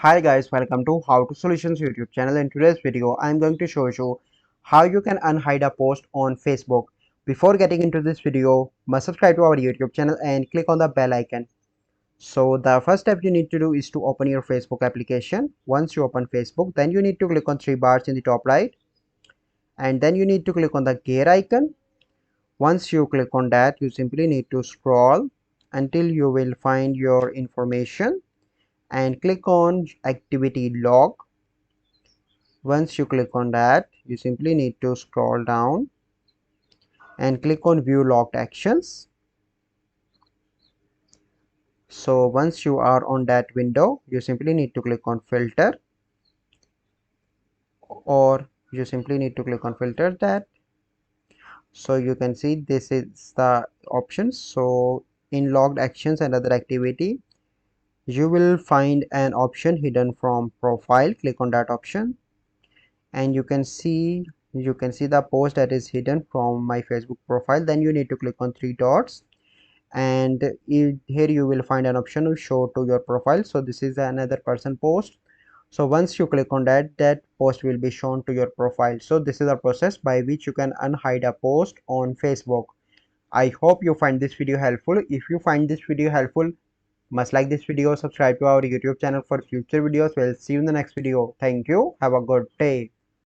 Hi guys, welcome to How to Solutions YouTube channel. In today's video, I'm going to show you how you can unhide a post on Facebook. Before getting into this video, must subscribe to our YouTube channel and click on the bell icon. So the first step you need to do is to open your Facebook application. Once you open Facebook, then you need to click on three bars in the top right, and then you need to click on the gear icon. Once you click on that, you simply need to scroll until you will find your information and click on activity log. Once you click on that, you simply need to scroll down and click on view logged actions. So once you are on that window, you simply need to click on filter, or you simply need to click on filter that. So you can see this is the options. So in logged actions and other activity, you will find an option hidden from profile. Click on that option and you can see the post that is hidden from my Facebook profile. Then you need to click on three dots, and here you will find an option to show to your profile. So this is another person post. So once you click on that post will be shown to your profile. So this is a process by which you can unhide a post on Facebook. I hope you find this video helpful. If you find this video helpful, must like this video, subscribe to our YouTube channel for future videos. We'll see you in the next video. Thank you. Have a good day.